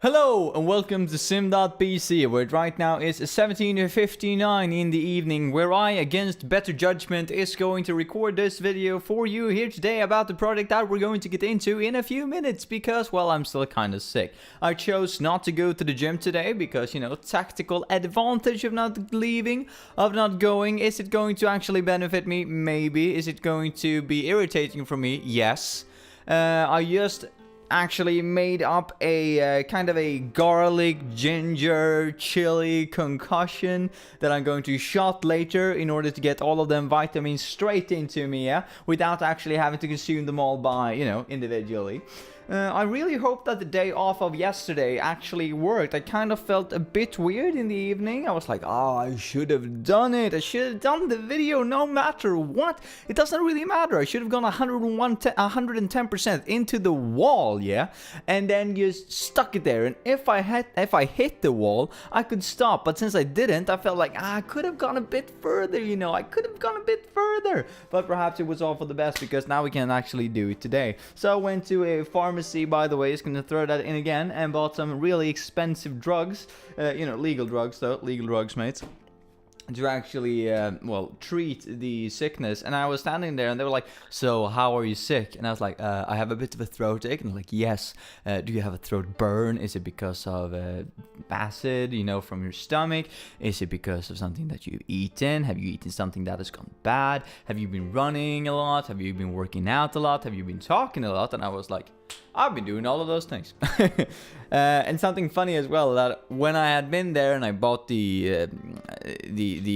Hello and welcome to Sim.pc, where it right now is 17:59 in the evening, where I, against better judgment, is going to record this video for you here today about the project that we're going to get into in a few minutes because, well, I'm still kind of sick. I chose not to go to the gym today because, you know, tactical advantage of not leaving, of not going. Is it going to actually benefit me? Maybe. Is it going to be irritating for me? Yes. I just actually made up a kind of a garlic, ginger, chili concussion that I'm going to shot later in order to get all of them vitamins straight into me, yeah, without actually having to consume them all by, you know, individually. I really hope that the day off of yesterday actually worked. I kind of felt a bit weird in the evening. I was like, oh, I should have done it. I should have done the video no matter what. It doesn't really matter. I should have gone 110% into the wall, yeah? And then just stuck it there. And if I hit the wall, I could stop. But since I didn't, I felt like, I could have gone a bit further, you know? I could have gone a bit further. But perhaps it was all for the best because now we can actually do it today. So I went to a pharmacy, by the way, is going to throw that in again, and bought some really expensive drugs, you know, legal drugs though, legal drugs, mates, to actually, well, treat the sickness. And I was standing there and they were like, so how are you sick? And I was like, I have a bit of a throat ache. And they're like, yes. Do you have a throat burn? Is it because of acid, you know, from your stomach? Is it because of something that you've eaten? Have you eaten something that has gone bad? Have you been running a lot? Have you been working out a lot? Have you been talking a lot? And I was like, I've been doing all of those things. And something funny as well, that when I had been there and I bought the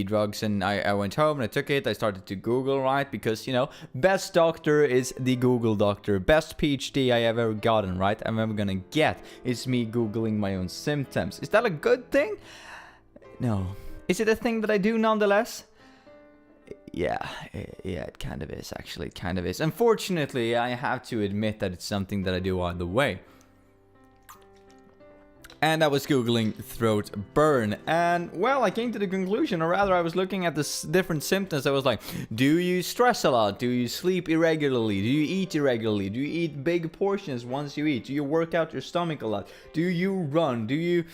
drugs and I went home and I took it, I started to Google, right? Because, you know, best doctor is the Google doctor. Best PhD I have ever gotten, right? I'm ever gonna get is me Googling my own symptoms. Is that a good thing? No. Is it a thing that I do nonetheless? Yeah, it kind of is, actually. It kind of is. Unfortunately, I have to admit that it's something that I do on the way. And I was Googling throat burn. And, well, I came to the conclusion, or rather I was looking at the different symptoms. I was like, do you stress a lot? Do you sleep irregularly? Do you eat irregularly? Do you eat big portions once you eat? Do you work out your stomach a lot? Do you run? Do you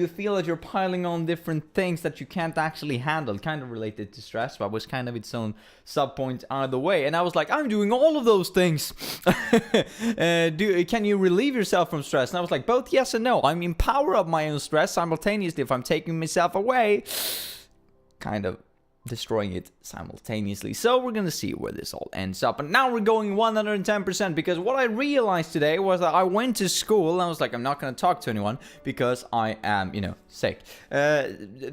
feel that you're piling on different things that you can't actually handle? Kind of related to stress, but was kind of its own sub-point out of the way. And I was like, I'm doing all of those things. Can you relieve yourself from stress? And I was like, both yes and no. I'm in power of my own stress simultaneously. If I'm taking myself away, kind of destroying it simultaneously. So we're gonna see where this all ends up. And now we're going 110% because what I realized today was that I went to school and I was like, I'm not gonna talk to anyone because I am, you know, sick.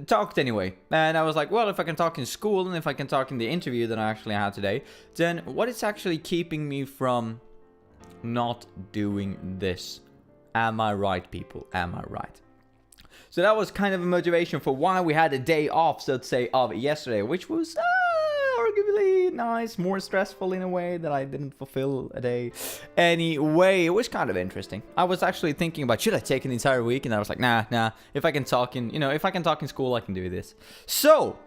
Talked anyway. And I was like, well, if I can talk in school and if I can talk in the interview that I actually had today, then what is actually keeping me from not doing this? Am I right, people? Am I right? So that was kind of a motivation for why we had a day off, so to say, of yesterday, which was arguably nice, more stressful in a way that I didn't fulfill a day. Anyway, it was kind of interesting. I was actually thinking about, should I take an entire week? And I was like, nah. If I can talk in, you know, if I can talk in school, I can do this. So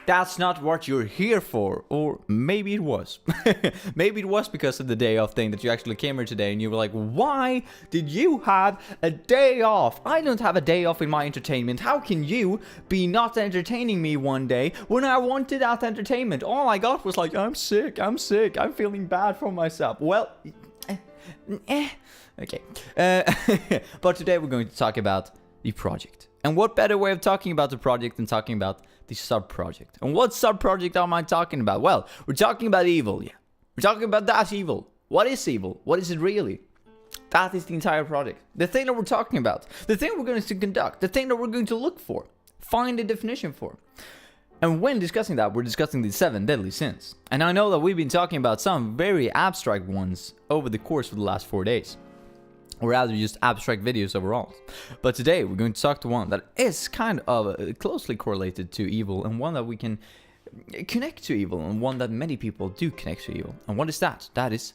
that's not what you're here for. Or maybe it was. Maybe it was because of the day off thing that you actually came here today and you were like, why did you have a day off? I don't have a day off in my entertainment. How can you be not entertaining me one day when I wanted that entertainment? All I got was like, I'm sick, I'm feeling bad for myself. Well, okay. But today we're going to talk about the project. And what better way of talking about the project than talking about the sub-project? And what sub-project am I talking about? Well, we're talking about evil, yeah. We're talking about that evil. What is evil? What is it really? That is the entire project. The thing that we're talking about. The thing we're going to conduct. The thing that we're going to look for. Find a definition for. And when discussing that, we're discussing the 7 deadly sins. And I know that we've been talking about some very abstract ones over the course of the last 4 days. Or rather just abstract videos overall. But today we're going to talk to one that is kind of closely correlated to evil, and one that we can connect to evil, and one that many people do connect to evil. And what is that? That is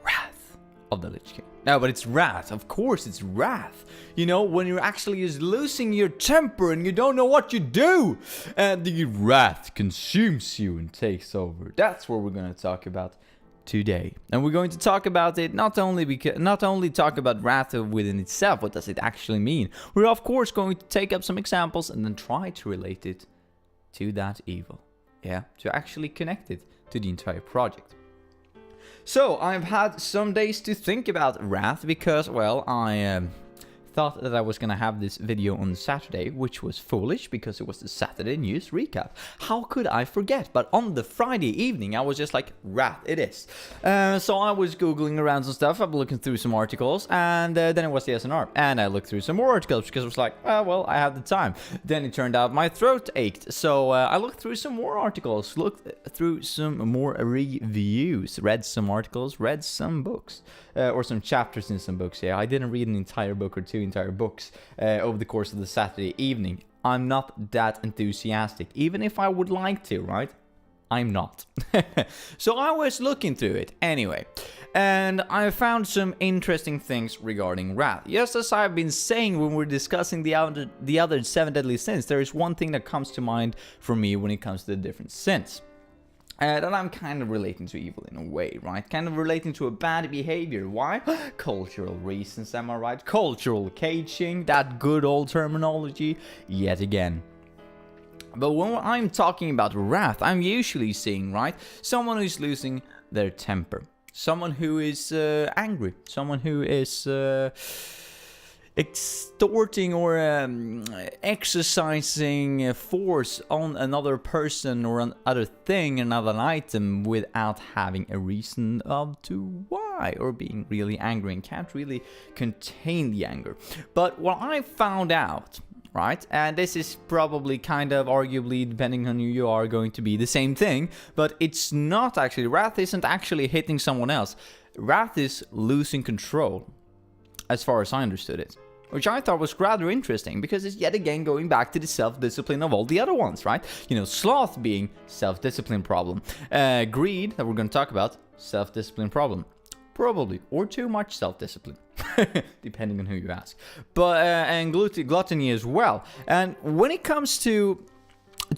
Wrath of the Lich King. No, but it's wrath. Of course it's wrath. You know, when you're actually just losing your temper and you don't know what you do. And the wrath consumes you and takes over. That's what we're going to talk about today. And we're going to talk about it not only talk about wrath within itself, what does it actually mean. We're of course going to take up some examples and then try to relate it to that evil. Yeah, to actually connect it to the entire project. So I've had some days to think about wrath because, well, I thought that I was gonna have this video on Saturday, which was foolish because it was the Saturday news recap. How could I forget? But on the Friday evening, I was just like, wrath, it is. So I was googling around some stuff, I'm looking through some articles, and then it was the SNR. And I looked through some more articles because I was like, well, I have the time. Then it turned out my throat ached, so I looked through some more articles, looked through some more reviews, read some articles, read some books, or some chapters in some books. Yeah, I didn't read an entire book or two entire books over the course of the Saturday evening. I'm not that enthusiastic, even if I would like to, right? I'm not. So I was looking through it anyway, and I found some interesting things regarding wrath. Just as I've been saying when we're discussing the other 7 deadly sins, there is one thing that comes to mind for me when it comes to the different sins. That I'm kind of relating to evil in a way, right? Kind of relating to a bad behavior. Why? Cultural reasons, am I right? Cultural caging, that good old terminology, yet again. But when I'm talking about wrath, I'm usually seeing, right, someone who's losing their temper. Someone who is angry. Someone who is extorting or exercising force on another person or another thing, another item, without having a reason to why, or being really angry and can't really contain the anger. But what I found out, right, and this is probably kind of arguably, depending on who you are, going to be the same thing, but it's not actually, wrath isn't actually hitting someone else. Wrath is losing control, as far as I understood it. Which I thought was rather interesting, because it's yet again going back to the self-discipline of all the other ones, right? You know, sloth being self-discipline problem. Greed, that we're going to talk about, self-discipline problem. Probably, or too much self-discipline, depending on who you ask. But, and gluttony as well. And when it comes to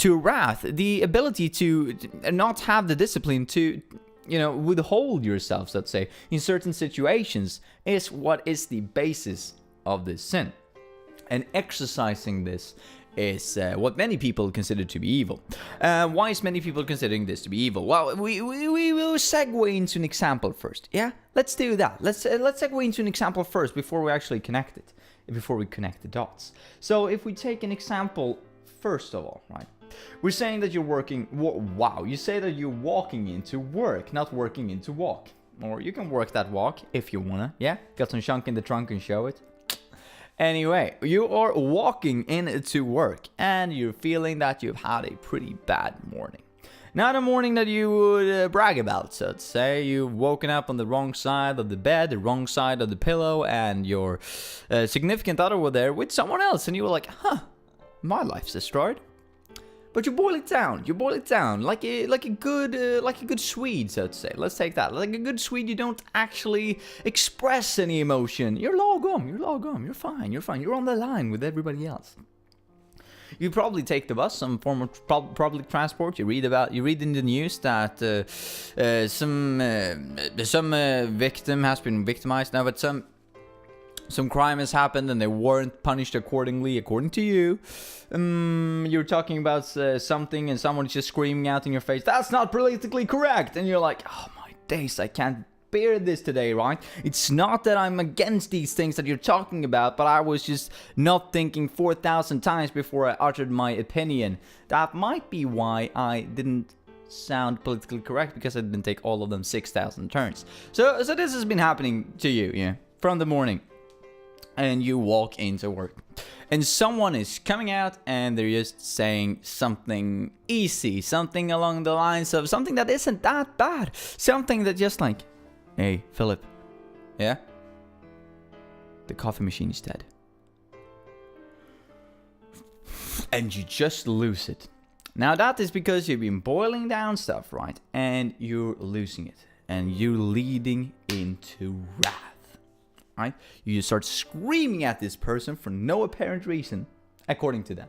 wrath, the ability to not have the discipline to, you know, withhold yourself, let's say, in certain situations, is what is the basis of this sin. And exercising this is what many people consider to be evil. Why is many people considering this to be evil? Well, we will segue into an example first. Yeah, let's do that. Let's segue into an example first before we actually connect it, before we connect the dots. So if we take an example first of all, right? We're saying that you're working. Wow, you say that you're walking into work, not working into walk. Or you can work that walk if you wanna. Yeah, got some chunk in the trunk and show it. Anyway, you are walking into work and you're feeling that you've had a pretty bad morning. Not a morning that you would brag about, so to say. You've woken up on the wrong side of the bed, the wrong side of the pillow, and your significant other were there with someone else, and you were like, my life's destroyed. But you boil it down. You boil it down like a good Swede, so to say. Let's take that. Like a good Swede, you don't actually express any emotion. You're lagom. You're fine. You're on the line with everybody else. You probably take the bus, some form of public transport. You read in the news that some victim has been victimized now, but some crime has happened and they weren't punished accordingly, according to you. You're talking about something and someone's just screaming out in your face, that's not politically correct. And you're like, oh my days, I can't bear this today, right? It's not that I'm against these things that you're talking about, but I was just not thinking 4,000 times before I uttered my opinion. That might be why I didn't sound politically correct, because I didn't take all of them 6,000 turns. So this has been happening to you, yeah, from the morning. And you walk into work and someone is coming out and they're just saying something easy, something along the lines of something that isn't that bad, something that just like, hey Philip, yeah, the coffee machine is dead. And you just lose it. Now that is because you've been boiling down stuff, right? And you're losing it and you're leading into wrath. Right? You start screaming at this person for no apparent reason, according to them.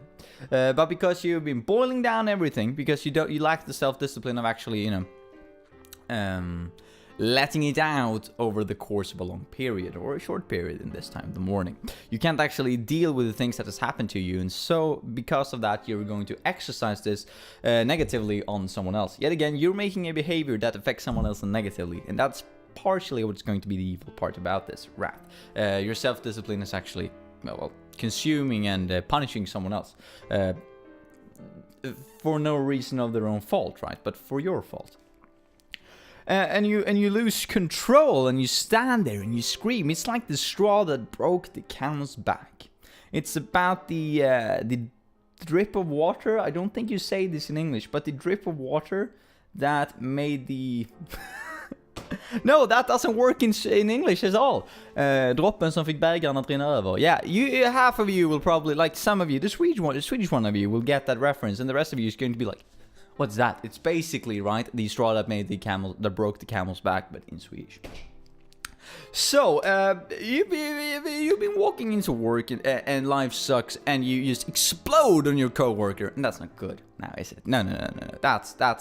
But because you've been boiling down everything, because you lack the self-discipline of actually, letting it out over the course of a long period, or a short period in this time, the morning. You can't actually deal with the things that has happened to you, and so because of that, you're going to exercise this negatively on someone else. Yet again, you're making a behavior that affects someone else negatively, and that's partially what's going to be the evil part about this wrath. Your self-discipline is actually, well, consuming and punishing someone else for no reason of their own fault, right? But for your fault. And you lose control, and you stand there and you scream. It's like the straw that broke the camel's back. It's about the drip of water. I don't think you say this in English, but the drip of water that made the No, that doesn't work in English at all. Droppen som fick bägaren att rinna över. Yeah, half of you will probably, like some of you, the Swedish one of you will get that reference, and the rest of you is going to be like, what's that? It's basically, right, the straw that made that broke the camel's back, but in Swedish. So, you've been walking into work and life sucks, and you just explode on your coworker, and that's not good. Now, is it? No. That's bad.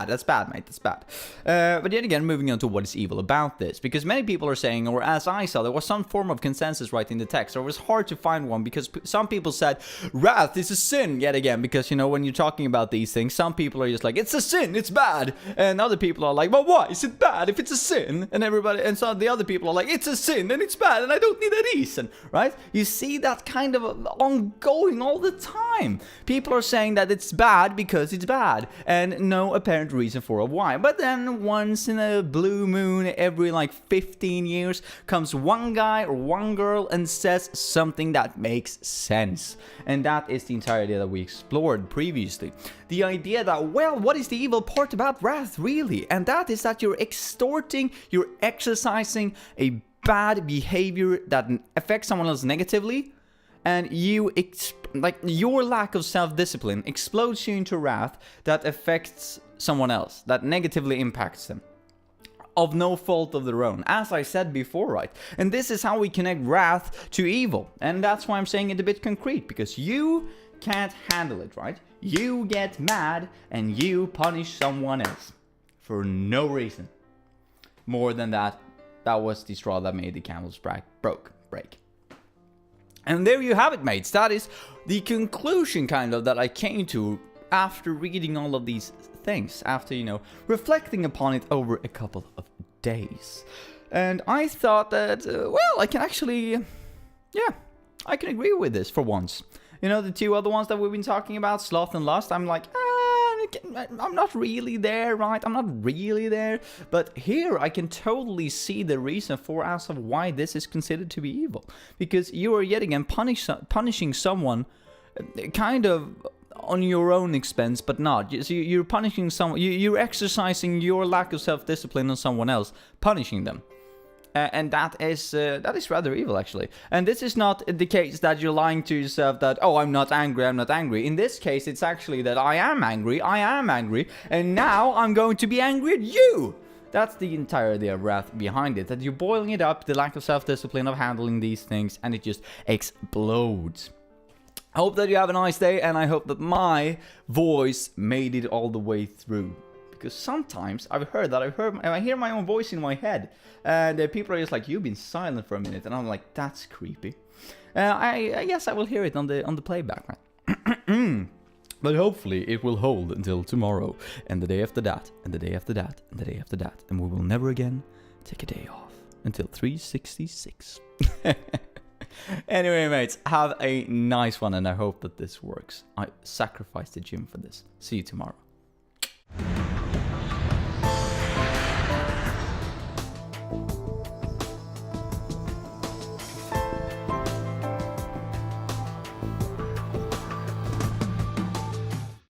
That's bad, mate. That's bad. But yet again, moving on to what is evil about this, because many people are saying, or as I saw, there was some form of consensus right in the text, or it was hard to find one, because some people said wrath is a sin. Yet again, because when you're talking about these things, some people are just like, it's a sin, it's bad, and other people are like, well, why is it bad if it's a sin? And so the other people are like, it's a sin and it's bad, and I don't need a reason, right? You see that kind of ongoing all the time. People are saying that it's bad because it's bad, and no apparent reason for why. But then once in a blue moon, every like 15 years, comes one guy or one girl and says something that makes sense. And that is the entire idea that we explored previously. The idea that, well, what is the evil part about wrath really? And that is that you're exercising a bad behavior that affects someone else negatively, and your lack of self-discipline explodes you into wrath that affects someone else, that negatively impacts them, of no fault of their own, as I said before, right? And this is how we connect wrath to evil, and that's why I'm saying it a bit concrete, because you can't handle it, right? You get mad and you punish someone else for no reason. More than that was the straw that made the camel's break. And there you have it, mates. That is the conclusion, kind of, that I came to after reading all of these things, after, reflecting upon it over a couple of days. And I thought that, well, I can actually, I can agree with this for once. The two other ones that we've been talking about, sloth and lust, I'm like, I'm not really there, right? I'm not really there. But here I can totally see the reason as of why this is considered to be evil. Because you are yet again punishing someone kind of on your own expense, but not. So you're punishing someone, you're exercising your lack of self-discipline on someone else, punishing them. And that is rather evil, actually. And this is not the case that you're lying to yourself that, oh, I'm not angry. In this case, it's actually that I am angry, and now I'm going to be angry at you. That's the entire idea of wrath behind it, that you're boiling it up, the lack of self-discipline of handling these things, and it just explodes. I hope that you have a nice day, and I hope that my voice made it all the way through. Because sometimes I hear my own voice in my head, and people are just like, you've been silent for a minute, and I'm like, that's creepy. I guess I will hear it on the playback, right? But hopefully it will hold until tomorrow, and the day after that, and the day after that, and the day after that, and we will never again take a day off until 366. Anyway, mates, have a nice one, and I hope that this works. I sacrificed the gym for this. See you tomorrow.